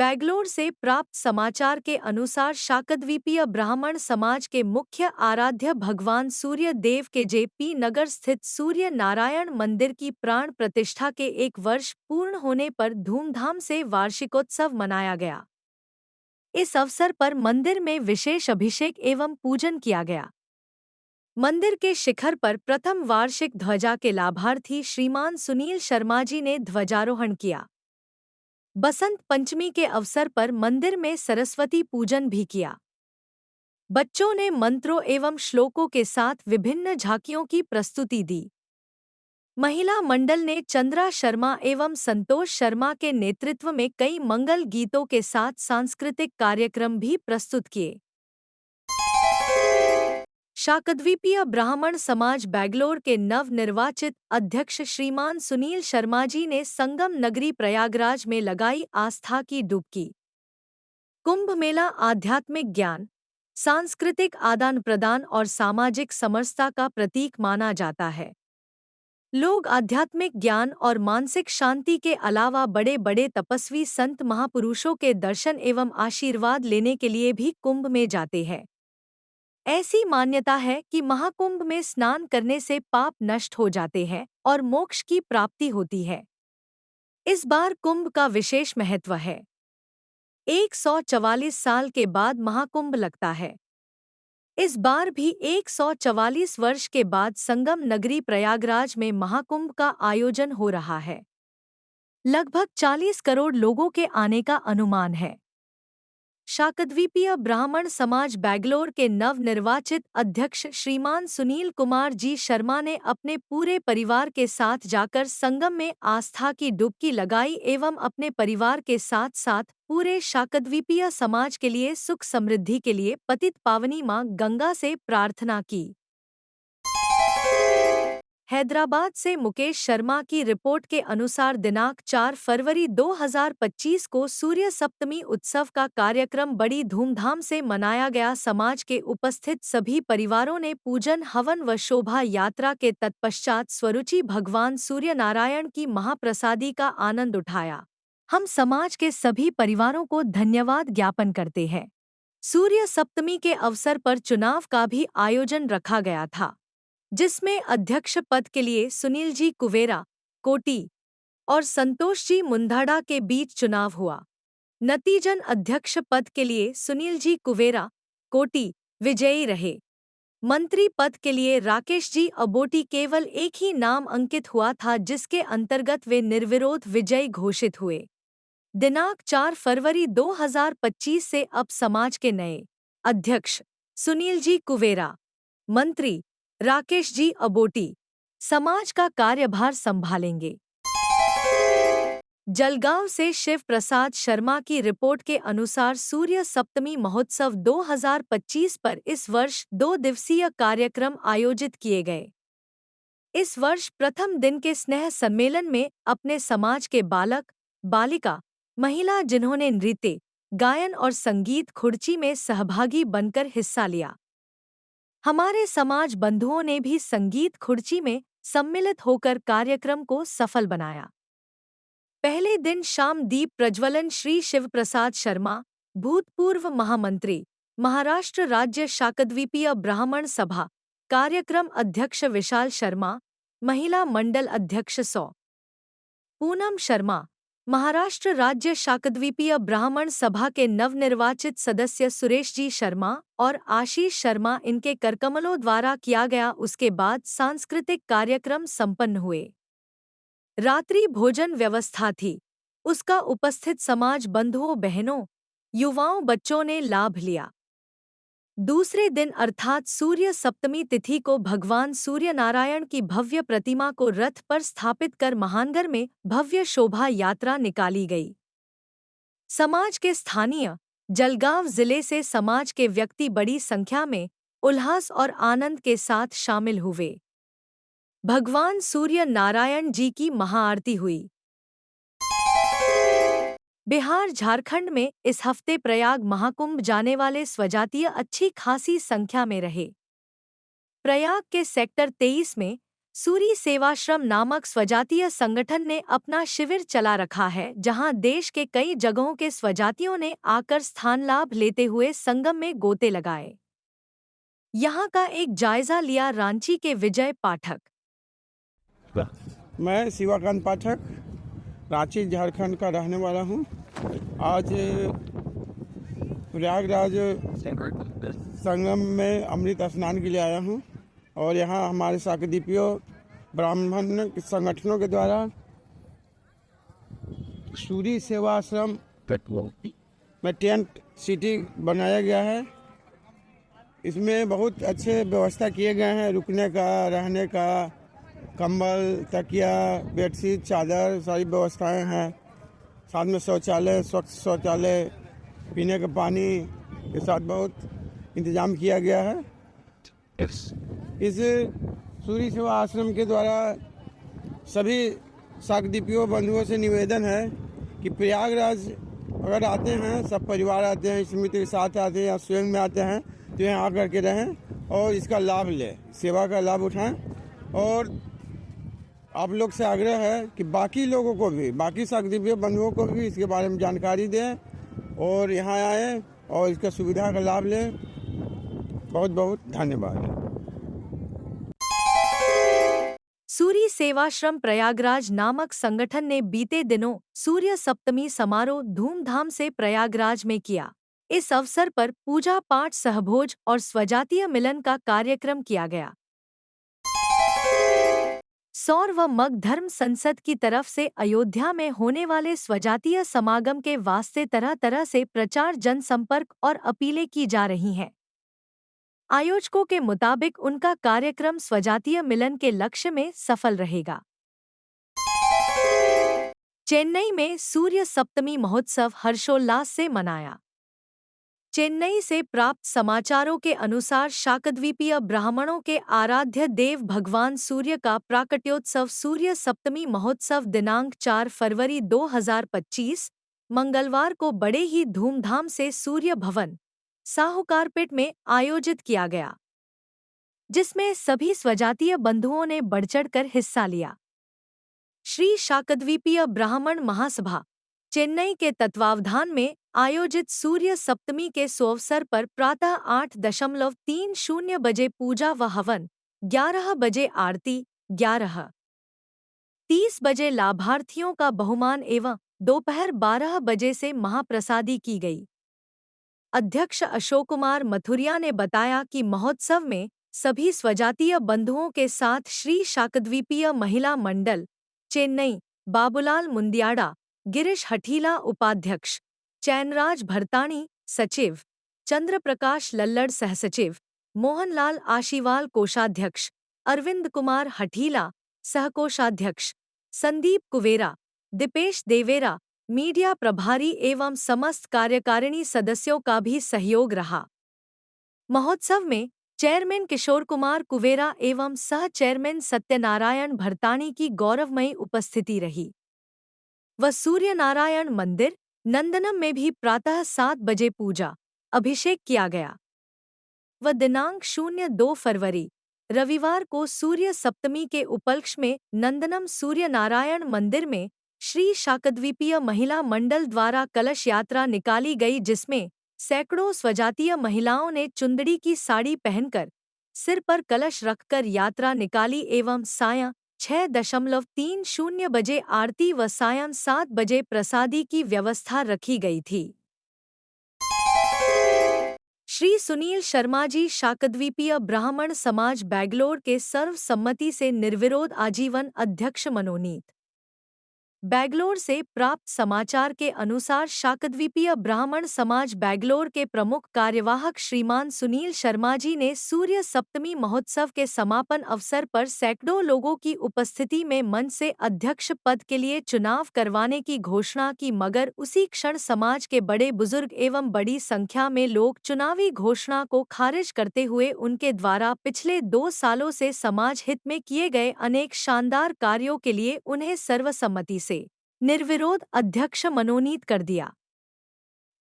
बैंगलोर से प्राप्त समाचार के अनुसार शाकद्वीपीय ब्राह्मण समाज के मुख्य आराध्य भगवान सूर्य देव के जेपी नगर स्थित सूर्य नारायण मंदिर की प्राण प्रतिष्ठा के 1 वर्ष पूर्ण होने पर धूमधाम से वार्षिकोत्सव मनाया गया। इस अवसर पर मंदिर में विशेष अभिषेक एवं पूजन किया गया। मंदिर के शिखर पर प्रथम वार्षिक ध्वजा के लाभार्थी श्रीमान सुनील शर्मा जी ने ध्वजारोहण किया। बसंत पंचमी के अवसर पर मंदिर में सरस्वती पूजन भी किया। बच्चों ने मंत्रों एवं श्लोकों के साथ विभिन्न झांकियों की प्रस्तुति दी। महिला मंडल ने चंद्रा शर्मा एवं संतोष शर्मा के नेतृत्व में कई मंगल गीतों के साथ सांस्कृतिक कार्यक्रम भी प्रस्तुत किए। शाकद्वीपीय ब्राह्मण समाज बैंगलोर के नवनिर्वाचित अध्यक्ष श्रीमान सुनील शर्मा जी ने संगम नगरी प्रयागराज में लगाई आस्था की डुबकी। कुंभ मेला आध्यात्मिक ज्ञान, सांस्कृतिक आदान प्रदान और सामाजिक समरसता का प्रतीक माना जाता है। लोग आध्यात्मिक ज्ञान और मानसिक शांति के अलावा बड़े बड़े तपस्वी संत महापुरुषों के दर्शन एवं आशीर्वाद लेने के लिए भी कुंभ में जाते हैं। ऐसी मान्यता है कि महाकुंभ में स्नान करने से पाप नष्ट हो जाते हैं और मोक्ष की प्राप्ति होती है। इस बार कुंभ का विशेष महत्व है। 144 साल के बाद महाकुंभ लगता है। इस बार भी 144 वर्ष के बाद संगम नगरी प्रयागराज में महाकुंभ का आयोजन हो रहा है। लगभग 40 करोड़ लोगों के आने का अनुमान है। शाकद्वीपीय ब्राह्मण समाज बैंगलोर के नवनिर्वाचित अध्यक्ष श्रीमान सुनील कुमार जी शर्मा ने अपने पूरे परिवार के साथ जाकर संगम में आस्था की डुबकी लगाई एवं अपने परिवार के साथ साथ पूरे शाकद्वीपीय समाज के लिए सुख समृद्धि के लिए पतित पावनी मां गंगा से प्रार्थना की। हैदराबाद से मुकेश शर्मा की रिपोर्ट के अनुसार दिनांक 4 फरवरी 2025 को सूर्य सप्तमी उत्सव का कार्यक्रम बड़ी धूमधाम से मनाया गया। समाज के उपस्थित सभी परिवारों ने पूजन हवन व शोभा यात्रा के तत्पश्चात स्वरुचि भगवान सूर्य नारायण की महाप्रसादी का आनंद उठाया। हम समाज के सभी परिवारों को धन्यवाद ज्ञापन करते हैं। सूर्य सप्तमी के अवसर पर चुनाव का भी आयोजन रखा गया था, जिसमें अध्यक्ष पद के लिए सुनील जी कुवेरा, कोटी और संतोष जी मुंधाड़ा के बीच चुनाव हुआ। नतीजन अध्यक्ष पद के लिए सुनील जी कुवेरा, कोटी विजयी रहे। मंत्री पद के लिए राकेश जी अबोटी केवल एक ही नाम अंकित हुआ था, जिसके अंतर्गत वे निर्विरोध विजयी घोषित हुए। दिनांक 4 फरवरी 2025 से अब समाज के नए अध्यक्ष सुनील जी कुवेरा, मंत्री राकेश जी अबोटी समाज का कार्यभार संभालेंगे। जलगांव से शिव प्रसाद शर्मा की रिपोर्ट के अनुसार सूर्य सप्तमी महोत्सव 2025 पर इस वर्ष 2 दिवसीय कार्यक्रम आयोजित किए गए। इस वर्ष प्रथम दिन के स्नेह सम्मेलन में अपने समाज के बालक, बालिका, महिला जिन्होंने नृत्य, गायन और संगीत खुर्ची में सहभागी बनकर हिस्सा लिया। हमारे समाज बंधुओं ने भी संगीत खुर्ची में सम्मिलित होकर कार्यक्रम को सफल बनाया। पहले दिन शाम दीप प्रज्वलन श्री शिव प्रसाद शर्मा, भूतपूर्व महामंत्री, महाराष्ट्र राज्य शाकद्वीपीय ब्राह्मण सभा, कार्यक्रम अध्यक्ष विशाल शर्मा, महिला मंडल अध्यक्ष सौ पूनम शर्मा, महाराष्ट्र राज्य शाकद्वीपीय ब्राह्मण सभा के नवनिर्वाचित सदस्य सुरेश जी शर्मा और आशीष शर्मा इनके करकमलों द्वारा किया गया। उसके बाद सांस्कृतिक कार्यक्रम संपन्न हुए। रात्रि भोजन व्यवस्था थी, उसका उपस्थित समाज बंधुओं, बहनों, युवाओं, बच्चों ने लाभ लिया। दूसरे दिन अर्थात सूर्य सप्तमी तिथि को भगवान सूर्य नारायण की भव्य प्रतिमा को रथ पर स्थापित कर महानगर में भव्य शोभा यात्रा निकाली गई। समाज के स्थानीय, जलगांव जिले से समाज के व्यक्ति बड़ी संख्या में उल्लास और आनंद के साथ शामिल हुए। भगवान सूर्य नारायण जी की महाआरती हुई। बिहार झारखंड में इस हफ्ते प्रयाग महाकुंभ जाने वाले स्वजातीय अच्छी खासी संख्या में रहे। प्रयाग के सेक्टर 23 में सूरी सेवाश्रम नामक स्वजातीय संगठन ने अपना शिविर चला रखा है, जहां देश के कई जगहों के स्वजातियों ने आकर स्थान लाभ लेते हुए संगम में गोते लगाए। यहां का एक जायजा लिया रांची के विजय पाठक। मैं शिवाकांत पाठक रांची झारखंड का रहने वाला हूं। आज प्रयागराज संगम में अमृत स्नान के लिए आया हूं और यहां हमारे शाकदीपियों ब्राह्मण संगठनों के द्वारा सूरी सेवा आश्रम में टेंट सिटी बनाया गया है। इसमें बहुत अच्छे व्यवस्था किए गए हैं, रुकने का, रहने का, कंबल, तकिया, बेडशीट, चादर, सारी व्यवस्थाएं हैं। साथ में शौचालय, स्वच्छ शौचालय, पीने का पानी के साथ बहुत इंतजाम किया गया है। इस सूरी सेवा आश्रम के द्वारा सभी शाकदीपियों बंधुओं से निवेदन है कि प्रयागराज अगर आते हैं, सब परिवार आते हैं, इस मित्र के साथ आते हैं या स्वयं में आते हैं, तो यहाँ आकर के रहें और इसका लाभ लें, सेवा का लाभ उठाएं। और आप लोग से आग्रह है कि बाकी लोगों को भी, बाकी शाकदीपियों बंधुओं को भी इसके बारे में जानकारी दें और यहाँ आएँ और इसका सुविधा का लाभ लें। बहुत बहुत धन्यवाद। सूरी सेवाश्रम प्रयागराज नामक संगठन ने बीते दिनों सूर्य सप्तमी समारोह धूमधाम से प्रयागराज में किया। इस अवसर पर पूजा पाठ, सहभोज और स्वजातीय मिलन का कार्यक्रम किया गया। सौर व मग धर्म संसद की तरफ से अयोध्या में होने वाले स्वजातीय समागम के वास्ते तरह तरह से प्रचार, जनसंपर्क और अपीलें की जा रही हैं। आयोजकों के मुताबिक उनका कार्यक्रम स्वजातीय मिलन के लक्ष्य में सफल रहेगा। चेन्नई में सूर्य सप्तमी महोत्सव हर्षोल्लास से मनाया। चेन्नई से प्राप्त समाचारों के अनुसार शाकद्वीपीय ब्राह्मणों के आराध्य देव भगवान सूर्य का प्राकट्योत्सव सूर्य सप्तमी महोत्सव दिनांक 4 फरवरी 2025 मंगलवार को बड़े ही धूमधाम से सूर्य भवन, साहूकारपेट में आयोजित किया गया, जिसमें सभी स्वजातीय बंधुओं ने बढ़चढ़कर हिस्सा लिया। श्री शाकद्वीपीय ब्राह्मण महासभा चेन्नई के तत्वावधान में आयोजित सूर्य सप्तमी के सुअवसर पर प्रातः 8:30 बजे पूजा व हवन, 11 बजे आरती, 11:30 बजे लाभार्थियों का बहुमान एवं दोपहर 12 बजे से महाप्रसादी की गई। अध्यक्ष अशोक कुमार मथुरिया ने बताया कि महोत्सव में सभी स्वजातीय बंधुओं के साथ श्री शाकद्वीपीय महिला मंडल चेन्नई, बाबूलाल मुंदियाड़ा, गिरीश हठीला उपाध्यक्ष, चैनराज भरताणी सचिव, चंद्रप्रकाश लल्लड़ सहसचिव, मोहनलाल आशीवाल कोषाध्यक्ष, अरविंद कुमार हठीला सहकोषाध्यक्ष, संदीप कुवेरा, दीपेश देवेरा मीडिया प्रभारी एवं समस्त कार्यकारिणी सदस्यों का भी सहयोग रहा। महोत्सव में चेयरमैन किशोर कुमार कुवेरा एवं सह चेयरमैन सत्यनारायण भरताणी की गौरवमयी उपस्थिति रही। व सूर्यनारायण मंदिर नंदनम में भी प्रातः 7 बजे पूजा अभिषेक किया गया। व दिनांक 02 फरवरी रविवार को सूर्य सप्तमी के उपलक्ष्य में नंदनम सूर्यनारायण मंदिर में श्री शाकद्वीपीय महिला मंडल द्वारा कलश यात्रा निकाली गई, जिसमें सैकड़ों स्वजातीय महिलाओं ने चुंदड़ी की साड़ी पहनकर सिर पर कलश रखकर यात्रा निकाली एवं सायं 6:30 बजे आरती व सायं 7 बजे प्रसादी की व्यवस्था रखी गई थी। श्री सुनील शर्मा जी शाकद्वीपीय ब्राह्मण समाज बैंगलोर के सर्वसम्मति से निर्विरोध आजीवन अध्यक्ष मनोनीत। बैंगलोर से प्राप्त समाचार के अनुसार शाकद्वीपीय ब्राह्मण समाज बैंगलोर के प्रमुख कार्यवाहक श्रीमान सुनील शर्मा जी ने सूर्य सप्तमी महोत्सव के समापन अवसर पर सैकड़ों लोगों की उपस्थिति में मंच से अध्यक्ष पद के लिए चुनाव करवाने की घोषणा की, मगर उसी क्षण समाज के बड़े बुजुर्ग एवं बड़ी संख्या में लोग चुनावी घोषणा को खारिज करते हुए उनके द्वारा पिछले 2 सालों से समाज हित में किए गए अनेक शानदार कार्यों के लिए उन्हें सर्वसम्मति से निर्विरोध अध्यक्ष मनोनीत कर दिया।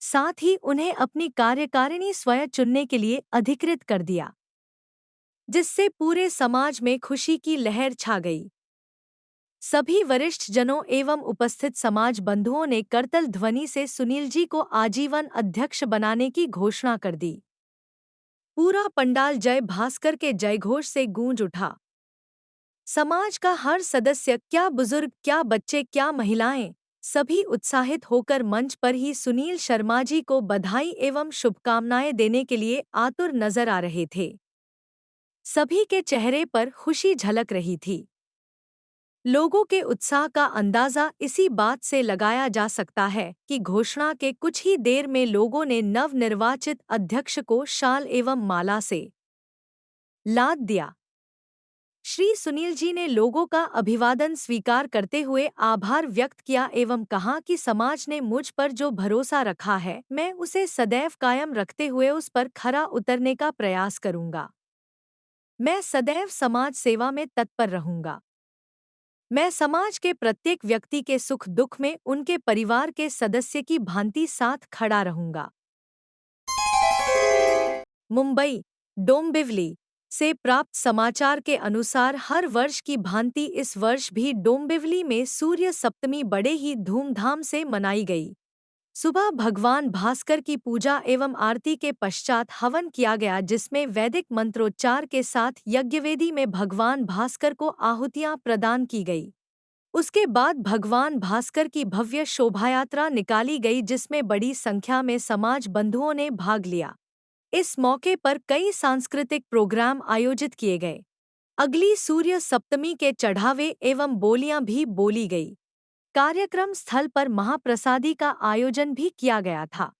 साथ ही उन्हें अपनी कार्यकारिणी स्वयं चुनने के लिए अधिकृत कर दिया। जिससे पूरे समाज में खुशी की लहर छा गई। सभी वरिष्ठ जनों एवं उपस्थित समाज बंधुओं ने करतल ध्वनि से सुनील जी को आजीवन अध्यक्ष बनाने की घोषणा कर दी। पूरा पंडाल जय भास्कर के जयघोष से गूंज उठा। समाज का हर सदस्य, क्या बुजुर्ग, क्या बच्चे, क्या महिलाएं, सभी उत्साहित होकर मंच पर ही सुनील शर्मा जी को बधाई एवं शुभकामनाएं देने के लिए आतुर नजर आ रहे थे। सभी के चेहरे पर खुशी झलक रही थी। लोगों के उत्साह का अंदाजा इसी बात से लगाया जा सकता है कि घोषणा के कुछ ही देर में लोगों ने नवनिर्वाचित अध्यक्ष को शाल एवं माला से लाद दिया। श्री सुनील जी ने लोगों का अभिवादन स्वीकार करते हुए आभार व्यक्त किया एवं कहा कि समाज ने मुझ पर जो भरोसा रखा है, मैं उसे सदैव कायम रखते हुए उस पर खरा उतरने का प्रयास करूंगा। मैं सदैव समाज सेवा में तत्पर रहूंगा। मैं समाज के प्रत्येक व्यक्ति के सुख दुख में उनके परिवार के सदस्य की भांति साथ खड़ा रहूंगा। मुंबई, डोंबिवली से प्राप्त समाचार के अनुसार हर वर्ष की भांति इस वर्ष भी डोंबिवली में सूर्य सप्तमी बड़े ही धूमधाम से मनाई गई। सुबह भगवान भास्कर की पूजा एवं आरती के पश्चात हवन किया गया, जिसमें वैदिक मंत्रोच्चार के साथ यज्ञवेदी में भगवान भास्कर को आहुतियां प्रदान की गई। उसके बाद भगवान भास्कर की भव्य शोभायात्रा निकाली गई, जिसमें बड़ी संख्या में समाज बंधुओं ने भाग लिया। इस मौके पर कई सांस्कृतिक प्रोग्राम आयोजित किए गए। अगली सूर्य सप्तमी के चढ़ावे एवं बोलियां भी बोली गई। कार्यक्रम स्थल पर महाप्रसादी का आयोजन भी किया गया था।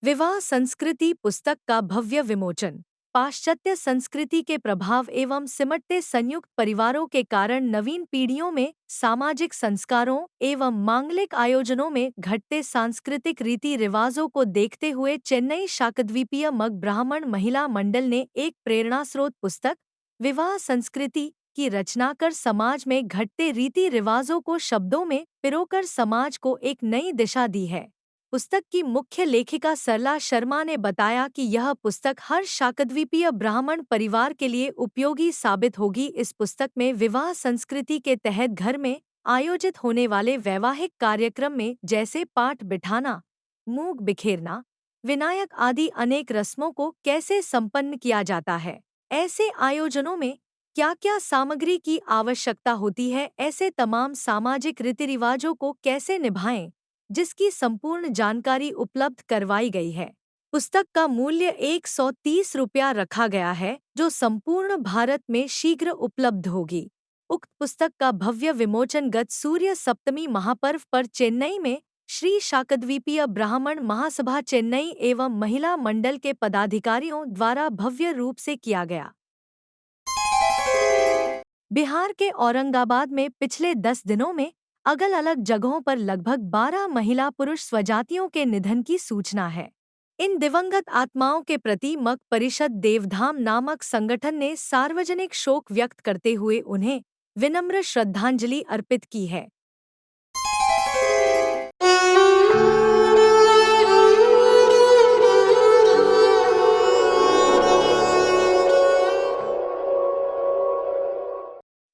विवाह संस्कृति पुस्तक का भव्य विमोचन। पाश्चात्य संस्कृति के प्रभाव एवं सिमटते संयुक्त परिवारों के कारण नवीन पीढ़ियों में सामाजिक संस्कारों एवं मांगलिक आयोजनों में घटते सांस्कृतिक रीति रिवाजों को देखते हुए चेन्नई शाकद्वीपीय मग ब्राह्मण महिला मंडल ने एक प्रेरणास्रोत पुस्तक विवाह संस्कृति की रचना कर समाज में घटते रीति रिवाजों को शब्दों में पिरोकर समाज को एक नई दिशा दी है। पुस्तक की मुख्य लेखिका सरला शर्मा ने बताया कि यह पुस्तक हर शाकद्वीपीय ब्राह्मण परिवार के लिए उपयोगी साबित होगी। इस पुस्तक में विवाह संस्कृति के तहत घर में आयोजित होने वाले वैवाहिक कार्यक्रम में जैसे पाठ बिठाना, मूंग बिखेरना, विनायक आदि अनेक रस्मों को कैसे संपन्न किया जाता है, ऐसे आयोजनों में क्या क्या सामग्री की आवश्यकता होती है, ऐसे तमाम सामाजिक रीति रिवाजों को कैसे निभाएं, जिसकी संपूर्ण जानकारी उपलब्ध करवाई गई है। पुस्तक का मूल्य 130 रुपया रखा गया है, जो संपूर्ण भारत में शीघ्र उपलब्ध होगी। उक्त पुस्तक का भव्य विमोचन गत सूर्य सप्तमी महापर्व पर चेन्नई में श्री शाकद्वीपीय ब्राह्मण महासभा चेन्नई एवं महिला मंडल के पदाधिकारियों द्वारा भव्य रूप से किया गया। बिहार के औरंगाबाद में पिछले 10 दिनों में अलग अलग जगहों पर लगभग 12 महिला पुरुष स्वजातियों के निधन की सूचना है। इन दिवंगत आत्माओं के प्रति मग परिषद देवधाम नामक संगठन ने सार्वजनिक शोक व्यक्त करते हुए उन्हें विनम्र श्रद्धांजलि अर्पित की है।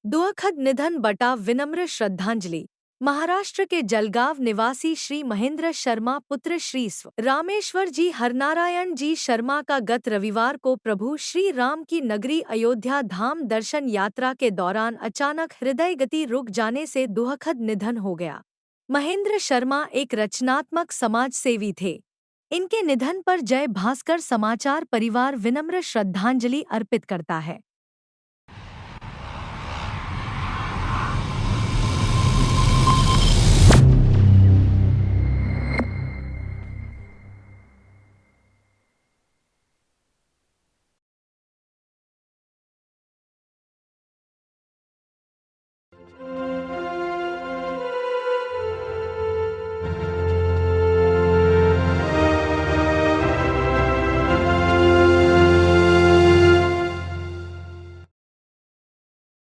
दुखद निधन बटा विनम्र श्रद्धांजलि। महाराष्ट्र के जलगांव निवासी श्री महेंद्र शर्मा पुत्र श्री स्व रामेश्वर जी हरनारायण जी शर्मा का गत रविवार को प्रभु श्री राम की नगरी अयोध्या धाम दर्शन यात्रा के दौरान अचानक हृदय गति रुक जाने से दुखद निधन हो गया। महेंद्र शर्मा एक रचनात्मक समाज सेवी थे। इनके निधन पर जय भास्कर समाचार परिवार विनम्र श्रद्धांजलि अर्पित करता है।